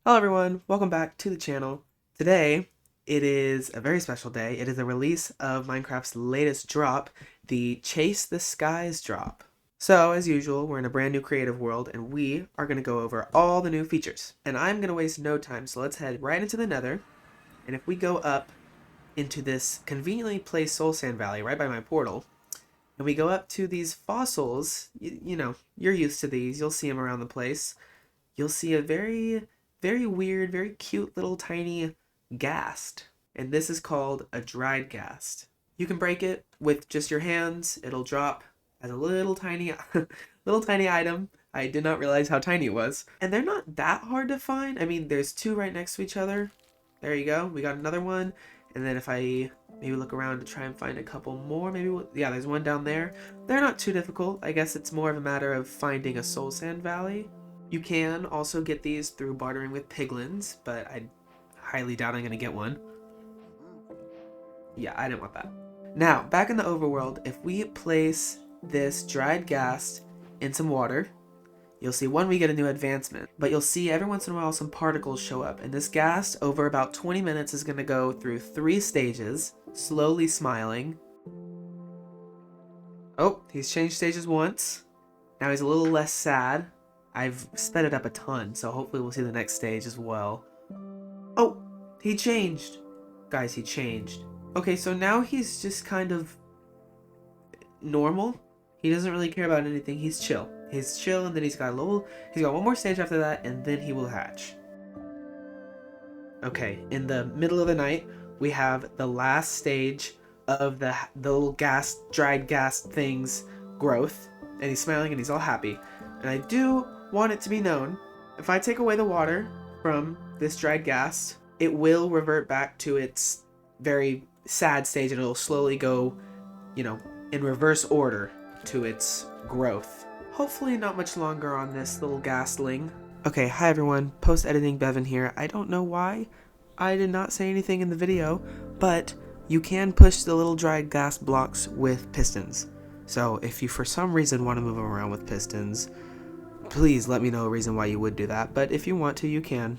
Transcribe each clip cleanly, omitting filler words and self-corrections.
Hello everyone, welcome back to the channel. Today, it is a very special day. It is the release of Minecraft's latest drop, the Chase the Skies drop. So, as usual, we're in a brand new creative world, and we are going to go over all the new features. And I'm going to waste no time, so let's head right into the nether. And if we go up into this conveniently placed soul sand valley right by my portal, and we go up to these fossils, you know, you're used to these, you'll see them around the place. You'll see a very weird, very cute little tiny ghast. And this is called a dried ghast. You can break it with just your hands. It'll drop as a little tiny little tiny item. I did not realize how tiny it was. And they're not that hard to find. I mean, there's two right next to each other. There you go. We got another one. And then if I maybe look around to try and find a couple more, yeah, there's one down there. They're not too difficult. I guess it's more of a matter of finding a soul sand valley. You can also get these through bartering with piglins, but I highly doubt I'm going to get one. Yeah, I didn't want that. Now, back in the overworld, if we place this dried ghast in some water, you'll see we get a new advancement, but you'll see every once in a while some particles show up, and this ghast over about 20 minutes is going to go through 3 stages, slowly smiling. Oh, he's changed stages once. Now he's a little less sad. I've sped it up a ton, so hopefully we'll see the next stage as well. Oh, he changed. Guys, he changed. Okay, so now he's just kind of normal. He doesn't really care about anything. He's chill. He's chill, and then he's got one more stage after that, and then he will hatch. Okay, in the middle of the night, we have the last stage of the little dried ghast thing's growth, and he's smiling and he's all happy. And I do want it to be known, if I take away the water from this dried ghast, it will revert back to its very sad stage, and it'll slowly go, in reverse order to its growth. Hopefully not much longer on this little ghastling. Okay, hi everyone, post-editing Bevin here. I don't know why I did not say anything in the video, but you can push the little dried ghast blocks with pistons. So if you for some reason want to move them around with pistons, please let me know a reason why you would do that, but if you want to, you can.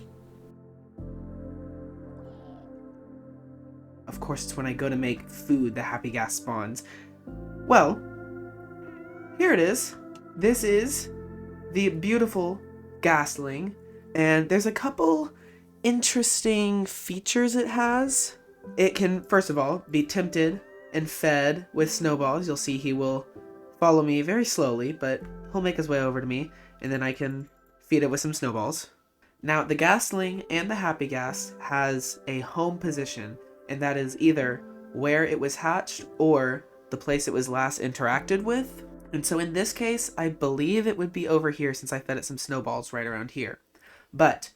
Of course, it's when I go to make food the happy ghast spawns. Well, here it is. This is the beautiful ghastling, and there's a couple interesting features it has. It can, first of all, be tempted and fed with snowballs. You'll see he will follow me very slowly, but he'll make his way over to me, and then I can feed it with some snowballs. Now, the ghastling and the happy ghast has a home position, and that is either where it was hatched or the place it was last interacted with. And so in this case, I believe it would be over here since I fed it some snowballs right around here. But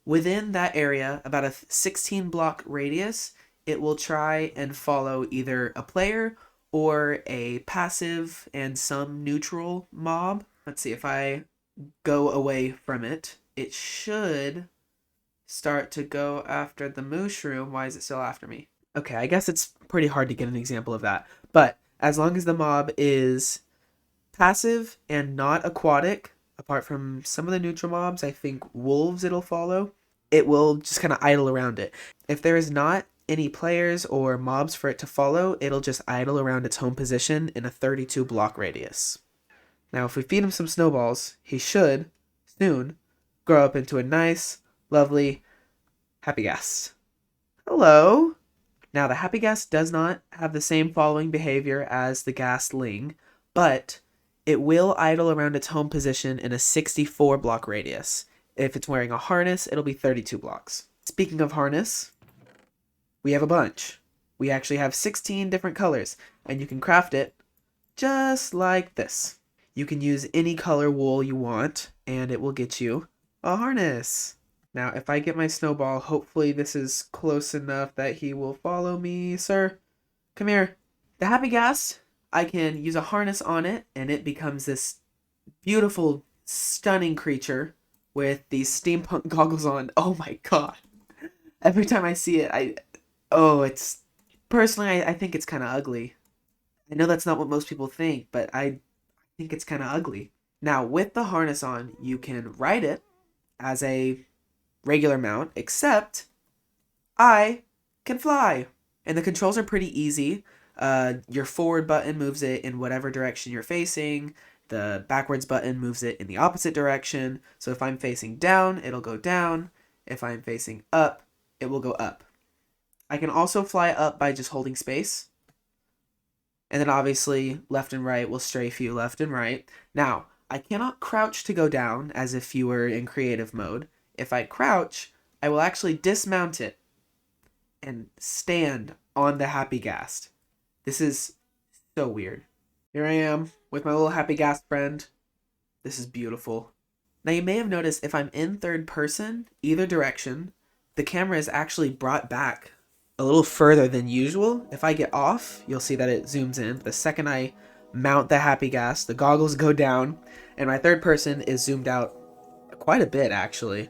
within that area, about a 16 block radius, it will try and follow either a player or a passive and some neutral mob. Let's see, if I go away from it, it should start to go after the mushroom. Why is it still after me? Okay, I guess it's pretty hard to get an example of that. But as long as the mob is passive and not aquatic, apart from some of the neutral mobs, I think wolves it'll follow, it will just kind of idle around it. If there is not any players or mobs for it to follow, it'll just idle around its home position in a 32 block radius. Now, if we feed him some snowballs, he should soon grow up into a nice, lovely happy ghast. Hello! Now, the happy ghast does not have the same following behavior as the ghastling, but it will idle around its home position in a 64 block radius. If it's wearing a harness, it'll be 32 blocks. Speaking of harness, we have a bunch. We actually have 16 different colors, and you can craft it just like this. You can use any color wool you want, and it will get you a harness. Now, if I get my snowball, hopefully this is close enough that he will follow me. Sir, come here. The happy ghast, I can use a harness on it, and it becomes this beautiful, stunning creature with these steampunk goggles on. Oh my god. Every time I see it, personally, I think it's kind of ugly. I know that's not what most people think, but I think it's kind of ugly. Now, with the harness on, you can ride it as a regular mount, except I can fly. And the controls are pretty easy. Your forward button moves it in whatever direction you're facing. The backwards button moves it in the opposite direction. So if I'm facing down, it'll go down. If I'm facing up, it will go up. I can also fly up by just holding space. And then obviously left and right will strafe you left and right. Now, I cannot crouch to go down as if you were in creative mode. If I crouch, I will actually dismount it and stand on the Happy Ghast. This is so weird. Here I am with my little Happy Ghast friend. This is beautiful. Now you may have noticed if I'm in third person, either direction, the camera is actually brought back a little further than usual. If I get off, you'll see that it zooms in. The second I mount the Happy Ghast, the goggles go down, and my third person is zoomed out quite a bit, actually.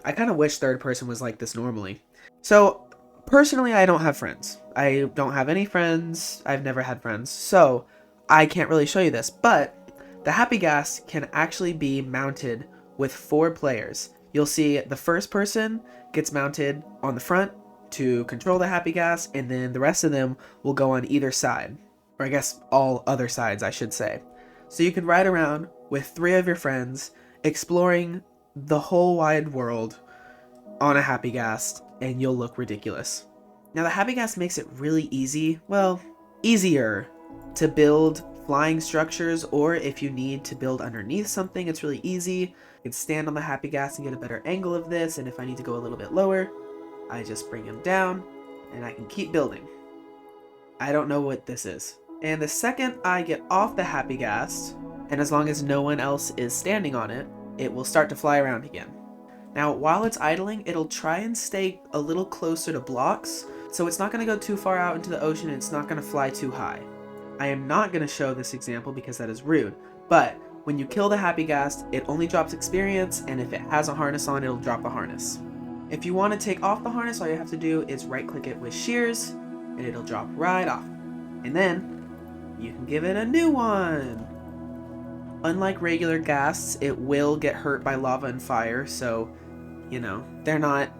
I kind of wish third person was like this normally. So, personally, I don't have friends. I don't have any friends. I've never had friends. So, I can't really show you this. But, the Happy Ghast can actually be mounted with 4 players. You'll see the first person gets mounted on the front to control the Happy Ghast, and then the rest of them will go on either side. Or I guess all other sides, I should say. So you can ride around with 3 of your friends, exploring the whole wide world on a Happy Ghast, and you'll look ridiculous. Now the Happy Ghast makes it really easy, well, easier to build flying structures, or if you need to build underneath something, it's really easy. You can stand on the Happy Ghast and get a better angle of this, and if I need to go a little bit lower, I just bring him down, and I can keep building. I don't know what this is. And the second I get off the Happy Ghast, and as long as no one else is standing on it, it will start to fly around again. Now, while it's idling, it'll try and stay a little closer to blocks, so it's not going to go too far out into the ocean, and it's not going to fly too high. I am not going to show this example because that is rude, but when you kill the Happy Ghast, it only drops experience, and if it has a harness on, it'll drop the harness. If you want to take off the harness, all you have to do is right-click it with shears, and it'll drop right off. And then, you can give it a new one! Unlike regular ghasts, it will get hurt by lava and fire, so, you know, they're not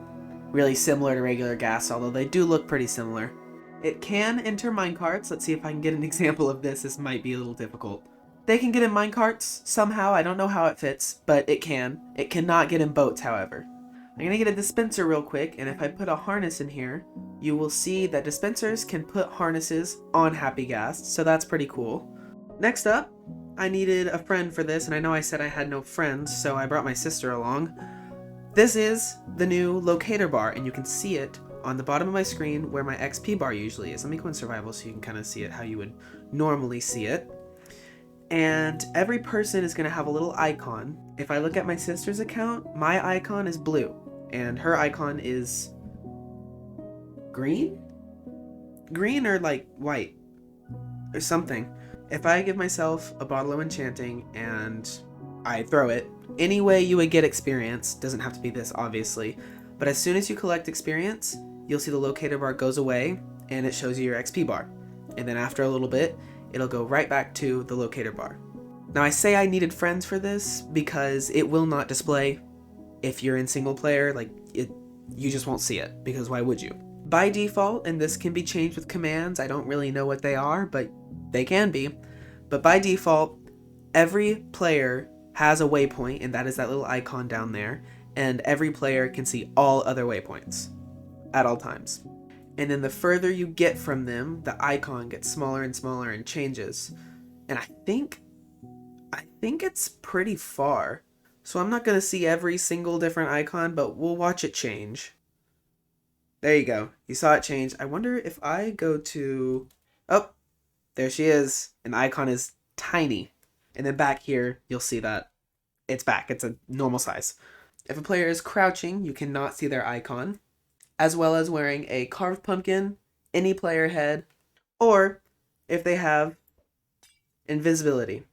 really similar to regular ghasts, although they do look pretty similar. It can enter minecarts. Let's see if I can get an example of this. This might be a little difficult. They can get in minecarts somehow. I don't know how it fits, but it can. It cannot get in boats, however. I'm going to get a dispenser real quick, and if I put a harness in here, you will see that dispensers can put harnesses on Happy Ghast, so that's pretty cool. Next up, I needed a friend for this, and I know I said I had no friends, so I brought my sister along. This is the new locator bar, and you can see it on the bottom of my screen where my XP bar usually is. Let me go in survival so you can kind of see it how you would normally see it. And every person is going to have a little icon. If I look at my sister's account, my icon is blue, and her icon is green? Green or like white or something. If I give myself a bottle of enchanting and I throw it, any way you would get experience, doesn't have to be this obviously, but as soon as you collect experience, you'll see the locator bar goes away and it shows you your XP bar. And then after a little bit, it'll go right back to the locator bar. Now I say I needed friends for this because it will not display if you're in single player, you just won't see it, because why would you? By default, and this can be changed with commands, I don't really know what they are, but they can be. But by default, every player has a waypoint, and that is that little icon down there, and every player can see all other waypoints at all times. And then the further you get from them, the icon gets smaller and smaller and changes. And I think it's pretty far. So I'm not going to see every single different icon, but we'll watch it change. There you go. You saw it change. I wonder if I go to... Oh, there she is. And the icon is tiny. And then back here, you'll see that it's back. It's a normal size. If a player is crouching, you cannot see their icon, as well as wearing a carved pumpkin, any player head, or if they have invisibility.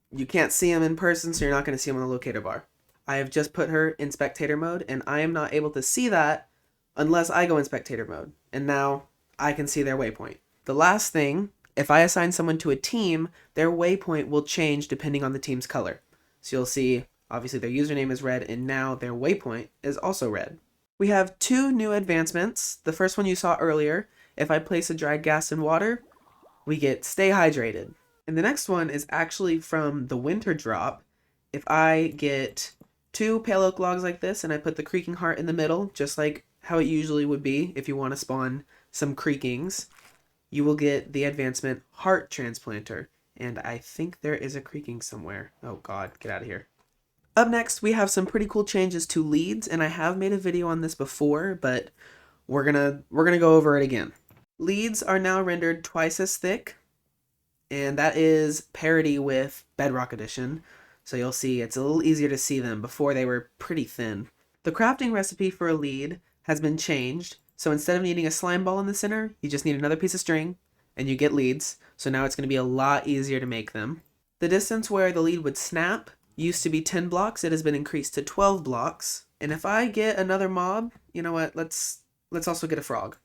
You can't see them in person, so you're not going to see them on the locator bar. I have just put her in spectator mode, and I am not able to see that unless I go in spectator mode. And now I can see their waypoint. The last thing, if I assign someone to a team, their waypoint will change depending on the team's color. So you'll see Obviously their username is red, and now their waypoint is also red. We have 2 new advancements. The first one you saw earlier. If I place a dried gas in water, we get stay hydrated. And the next one is actually from the winter drop. If I get 2 pale oak logs like this and I put the creaking heart in the middle, just like how it usually would be if you want to spawn some creakings, you will get the advancement heart transplanter. And I think there is a creaking somewhere. Oh god, get out of here. Up next, we have some pretty cool changes to leads, and I have made a video on this before, but we're gonna go over it again. Leads are now rendered twice as thick, and that is parity with Bedrock Edition. So you'll see it's a little easier to see them. Before they were pretty thin. The crafting recipe for a lead has been changed, so instead of needing a slime ball in the center, you just need another piece of string, and you get leads. So now it's going to be a lot easier to make them. The distance where the lead would snap used to be 10 blocks. It has been increased to 12 blocks. And if I get another mob, you know what, let's also get a frog.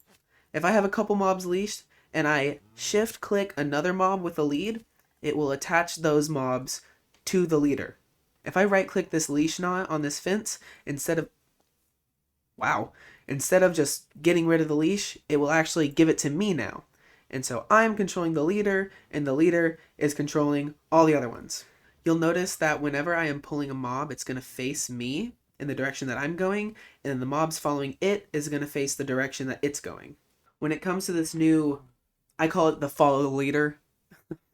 If I have a couple mobs leashed and I shift click another mob with a lead, it will attach those mobs to the leader. If I right click this leash knot on this fence, instead of just getting rid of the leash, it will actually give it to me now. And so I'm controlling the leader, and the leader is controlling all the other ones. You'll notice that whenever I am pulling a mob, it's going to face me in the direction that I'm going, and then the mobs following it is going to face the direction that it's going. When it comes to this new, I call it the follow the leader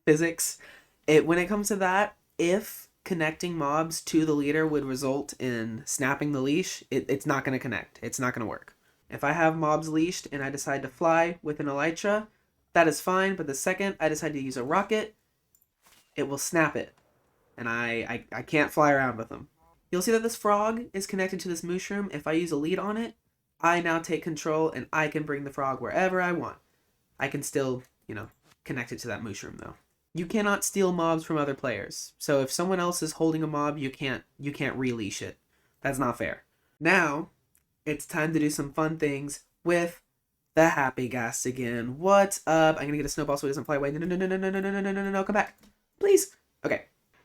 physics, when it comes to that, if connecting mobs to the leader would result in snapping the leash, it's not going to connect. It's not going to work. If I have mobs leashed and I decide to fly with an elytra, that is fine, but the second I decide to use a rocket, it will snap it. And I can't fly around with them. You'll see that this frog is connected to this mushroom. If I use a lead on it, I now take control and I can bring the frog wherever I want. I can still, connect it to that mushroom though. You cannot steal mobs from other players. So if someone else is holding a mob, you can't releash it. That's not fair. Now, it's time to do some fun things with the happy ghast again. What's up? I'm gonna get a snowball so it doesn't fly away. No, come back. Please. Okay.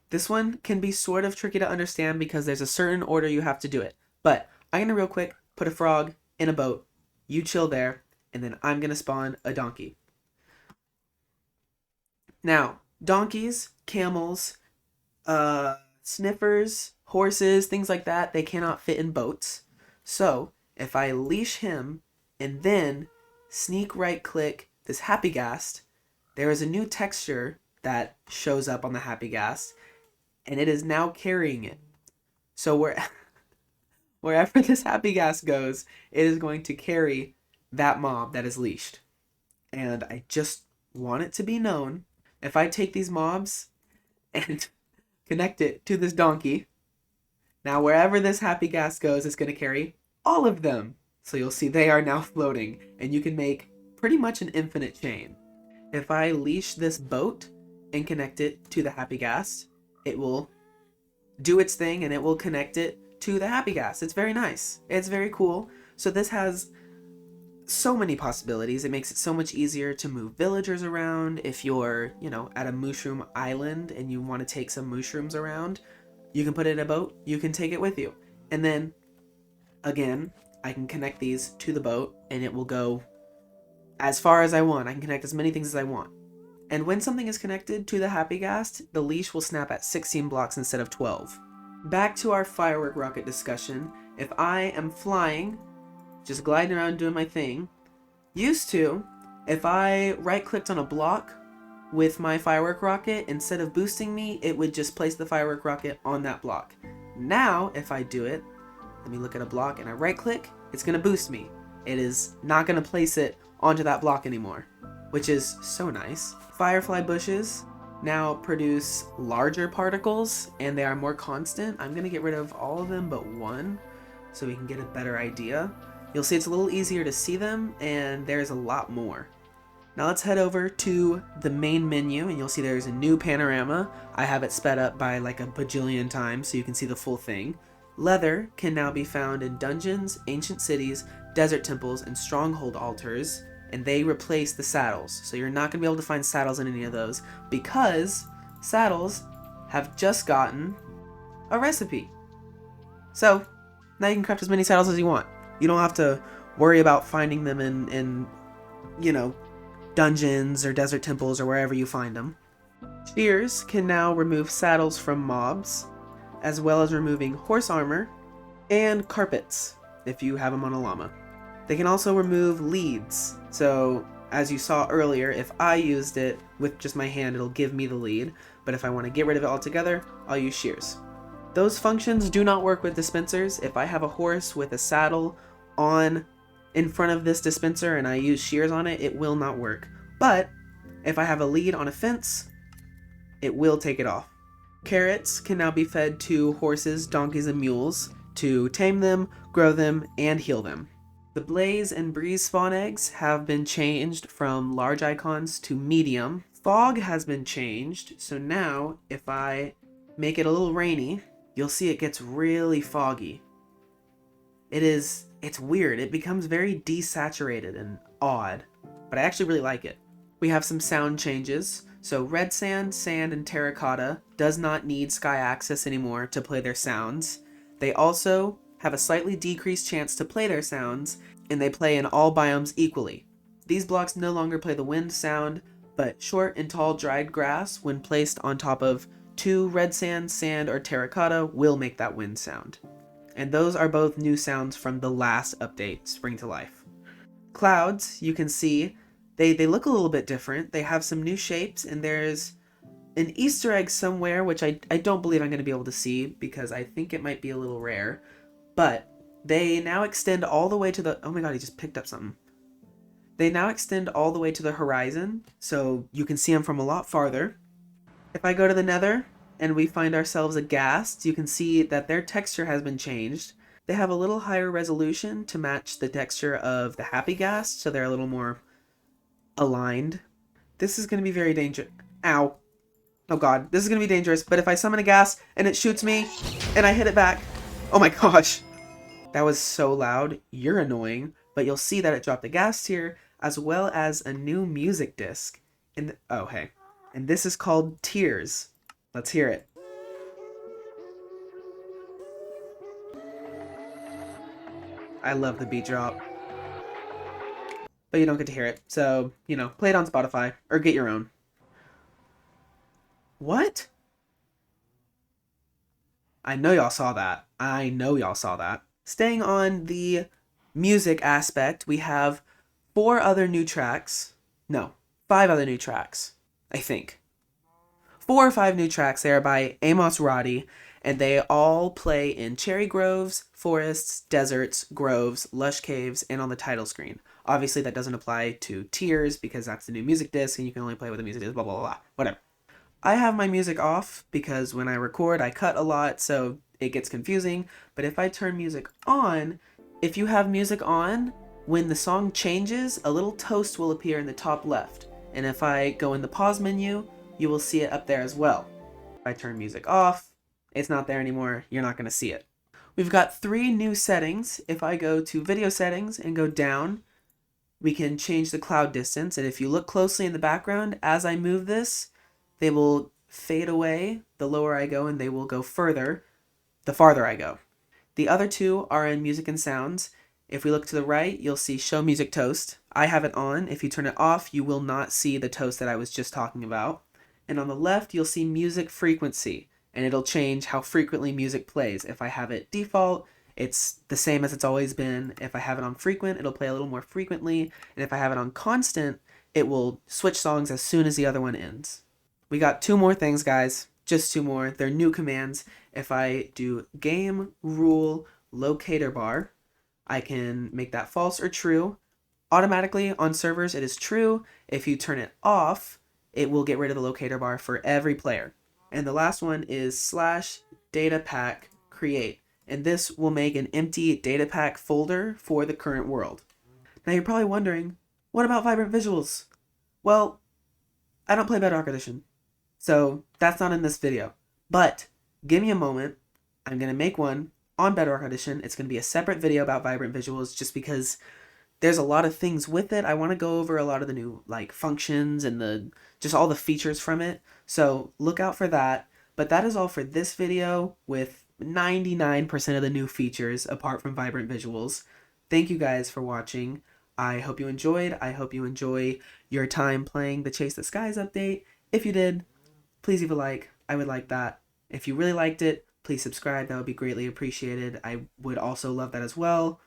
This one can be sort of tricky to understand because there's a certain order you have to do it. But I'm going to real quick put a frog in a boat. You chill there, and then I'm going to spawn a donkey. Now, donkeys, camels, sniffers, horses, things like that, they cannot fit in boats. So, if I leash him and then sneak right click this happy ghast, there is a new texture that shows up on the happy ghast. And it is now carrying it. So wherever this happy ghast goes, it is going to carry that mob that is leashed. And I just want it to be known, if I take these mobs and connect it to this donkey, now wherever this happy ghast goes, it's going to carry all of them. So you'll see they are now floating, and you can make pretty much an infinite chain. If I leash this boat and connect it to the happy ghast, it will do its thing and it will connect it to the happy ghast. It's very nice. It's very cool. So this has so many possibilities. It makes it so much easier to move villagers around. If you're, at a mushroom island and you want to take some mushrooms around, you can put it in a boat. You can take it with you. And then, again, I can connect these to the boat and it will go as far as I want. I can connect as many things as I want. And when something is connected to the happy ghast, the leash will snap at 16 blocks instead of 12. Back to our firework rocket discussion. If I am flying, just gliding around doing my thing, used to, if I right-clicked on a block with my firework rocket, instead of boosting me, it would just place the firework rocket on that block. Now, if I do it, let me look at a block and I right-click, it's going to boost me. It is not going to place it onto that block anymore, which is so nice. Firefly bushes now produce larger particles and they are more constant. I'm going to get rid of all of them but one so we can get a better idea. You'll see it's a little easier to see them and there's a lot more. Now let's head over to the main menu and you'll see there's a new panorama. I have it sped up by like a bajillion times so you can see the full thing. Leather can now be found in dungeons, ancient cities, desert temples, and stronghold altars. And they replace the saddles. So you're not going to be able to find saddles in any of those because saddles have just gotten a recipe. So now you can craft as many saddles as you want. You don't have to worry about finding them in dungeons or desert temples or wherever you find them. Shears can now remove saddles from mobs, as well as removing horse armor and carpets if you have them on a llama. They can also remove leads. So as you saw earlier, if I used it with just my hand, it'll give me the lead. But if I want to get rid of it altogether, I'll use shears. Those functions do not work with dispensers. If I have a horse with a saddle in front of this dispenser and I use shears on it, it will not work. But if I have a lead on a fence, it will take it off. Carrots can now be fed to horses, donkeys, and mules to tame them, grow them, and heal them. The Blaze and Breeze spawn eggs have been changed from large icons to medium. Fog has been changed, so now if I make it a little rainy, you'll see it gets really foggy. It's weird. It becomes very desaturated and odd, but I actually really like it. We have some sound changes. So red sand, sand, and terracotta does not need sky access anymore to play their sounds. They also have a slightly decreased chance to play their sounds, and they play in all biomes equally. These blocks no longer play the wind sound, but short and tall dried grass, when placed on top of 2 red sand, sand, or terracotta, will make that wind sound. And those are both new sounds from the last update, Spring to Life. Clouds, you can see, they look a little bit different. They have some new shapes, and there's an Easter egg somewhere, which I don't believe I'm going to be able to see, because I think it might be a little rare. But they now extend all the way to the... Oh my god, he just picked up something. They now extend all the way to the horizon, so you can see them from a lot farther. If I go to the Nether, and we find ourselves a ghast, you can see that their texture has been changed. They have a little higher resolution to match the texture of the happy ghast, so they're a little more aligned. This is going to be very dangerous. Ow. Oh god, this is going to be dangerous, but if I summon a ghast and it shoots me and I hit it back, oh my gosh. That was so loud. You're annoying, but you'll see that it dropped the ghast here, as well as a new music disc. Oh, hey. And this is called Tears. Let's hear it. I love the beat drop. But you don't get to hear it. So, play it on Spotify or get your own. What? I know y'all saw that. Staying on the music aspect, we have 5 other new tracks, I think. 4 or 5 new tracks. They are by Amos, Roddy, and they all play in cherry groves, forests, deserts, groves, lush caves, and on the title screen. Obviously, that doesn't apply to Tears because that's the new music disc, and you can only play with the music disc, blah, blah, blah, whatever. I have my music off because when I record, I cut a lot, so it gets confusing. But if I turn music on, if you have music on, when the song changes, a little toast will appear in the top left. And if I go in the pause menu, you will see it up there as well. If I turn music off, it's not there anymore. You're not going to see it. We've got 3 new settings. If I go to video settings and go down, we can change the cloud distance. And if you look closely in the background, as I move this, they will fade away the lower I go, and they will go further the farther I go. The other 2 are in music and sounds. If we look to the right, you'll see show music toast. I have it on. If you turn it off, you will not see the toast that I was just talking about. And on the left, you'll see music frequency, and it'll change how frequently music plays. If I have it default, it's the same as it's always been. If I have it on frequent, it'll play a little more frequently. And if I have it on constant, it will switch songs as soon as the other one ends. We got 2 more things, guys. Just 2 more. They're new commands. If I do game rule locator bar, I can make that false or true. Automatically on servers, it is true. If you turn it off, it will get rid of the locator bar for every player. And the last one is /datapack create. And this will make an empty datapack folder for the current world. Now you're probably wondering, what about Vibrant Visuals? Well, I don't play Bedrock Edition, so that's not in this video. But give me a moment. I'm going to make one on Bedrock Edition. It's going to be a separate video about Vibrant Visuals just because there's a lot of things with it. I want to go over a lot of the new functions and just all the features from it. So look out for that. But that is all for this video with 99% of the new features apart from vibrant visuals. Thank you guys for watching. I hope you enjoyed. I hope you enjoy your time playing the Chase the Skies update. If you did, please leave a like. I would like that. If you really liked it, please subscribe. That would be greatly appreciated. I would also love that as well.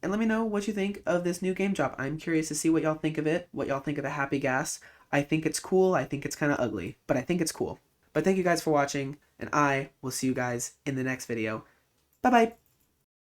And let me know what you think of this new game drop. I'm curious to see what y'all think of it, what y'all think of the Happy Gas. I think it's cool. I think it's kind of ugly, but I think it's cool. But thank you guys for watching, and I will see you guys in the next video. Bye-bye.